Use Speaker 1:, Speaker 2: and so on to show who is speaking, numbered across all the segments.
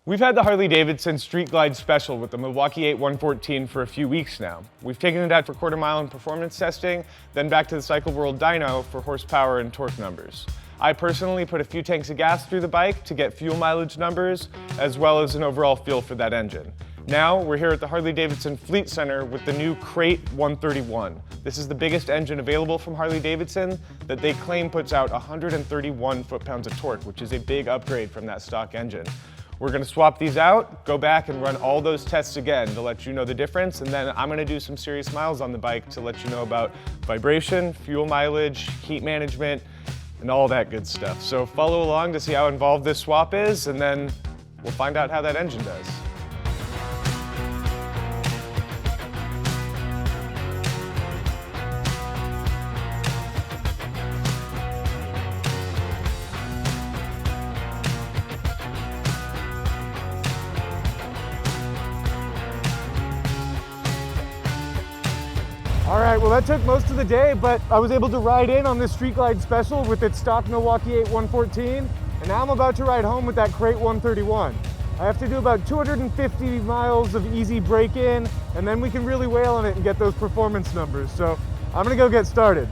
Speaker 1: We've had the Harley-Davidson Street Glide Special with the Milwaukee-Eight 114 for a few weeks now. We've taken it out for quarter mile and performance testing, then back to the Cycle World dyno for horsepower and torque numbers. I personally put a few tanks of gas through the bike to get fuel mileage numbers, as well as an overall feel for that engine. Now, we're here at the Harley-Davidson Fleet Center with the new Crate 131. This is the biggest engine available from Harley-Davidson that they claim puts out 131 foot-pounds of torque, which is a big upgrade from that stock engine. We're gonna swap these out, go back and run all those tests again to let you know the difference, and then I'm gonna do some serious miles on the bike to let you know about vibration, fuel mileage, heat management, and all that good stuff. So follow along to see how involved this swap is, and then we'll find out how that engine does. All right, well that took most of the day, but I was able to ride in on this Street Glide Special with its stock Milwaukee-Eight 114, and now I'm about to ride home with that Crate 131. I have to do about 250 miles of easy break-in, and then we can really wail on it and get those performance numbers. So I'm gonna go get started.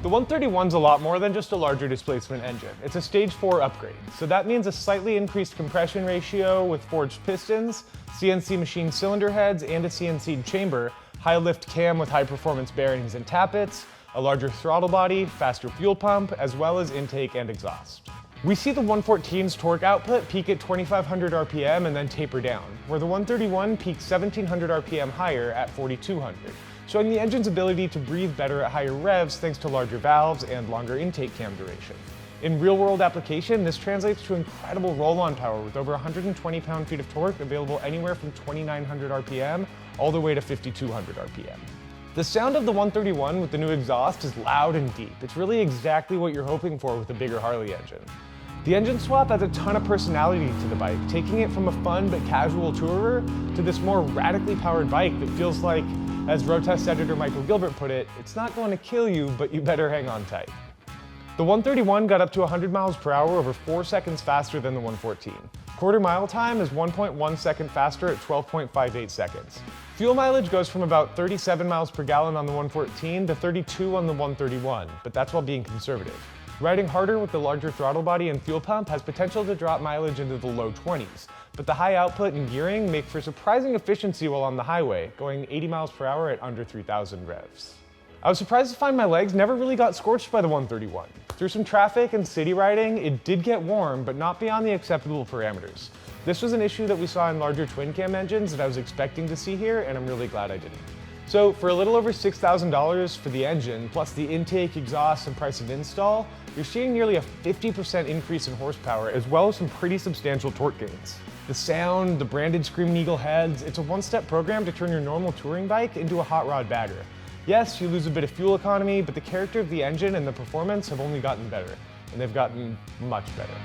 Speaker 1: The 131's a lot more than just a larger displacement engine. It's a stage 4 upgrade. So that means a slightly increased compression ratio with forged pistons, CNC machined cylinder heads, and a CNC'd chamber, high lift cam with high performance bearings and tappets, a larger throttle body, faster fuel pump, as well as intake and exhaust. We see the 114's torque output peak at 2,500 RPM and then taper down, where the 131 peaks 1,700 RPM higher at 4,200. Showing the engine's ability to breathe better at higher revs thanks to larger valves and longer intake cam duration. In real-world application, this translates to incredible roll-on power with over 120 pound-feet of torque available anywhere from 2,900 RPM all the way to 5,200 RPM. The sound of the 131 with the new exhaust is loud and deep. It's really exactly what you're hoping for with a bigger Harley engine. The engine swap adds a ton of personality to the bike, taking it from a fun but casual tourer to this more radically powered bike that feels like, as road test editor Michael Gilbert put it, it's not going to kill you, but you better hang on tight. The 131 got up to 100 miles per hour over 4 seconds faster than the 114. Quarter mile time is 1.1 second faster at 12.58 seconds. Fuel mileage goes from about 37 miles per gallon on the 114 to 32 on the 131, but that's while being conservative. Riding harder with the larger throttle body and fuel pump has potential to drop mileage into the low 20s, but the high output and gearing make for surprising efficiency while on the highway, going 80 miles per hour at under 3,000 revs. I was surprised to find my legs never really got scorched by the 131. Through some traffic and city riding, it did get warm, but not beyond the acceptable parameters. This was an issue that we saw in larger twin cam engines that I was expecting to see here, and I'm really glad I didn't. So for a little over $6,000 for the engine, plus the intake, exhaust, and price of install, you're seeing nearly a 50% increase in horsepower, as well as some pretty substantial torque gains. The sound, the branded Screamin Eagle heads, it's a one-step program to turn your normal touring bike into a hot rod bagger. Yes, you lose a bit of fuel economy, but the character of the engine and the performance have only gotten better, and they've gotten much better.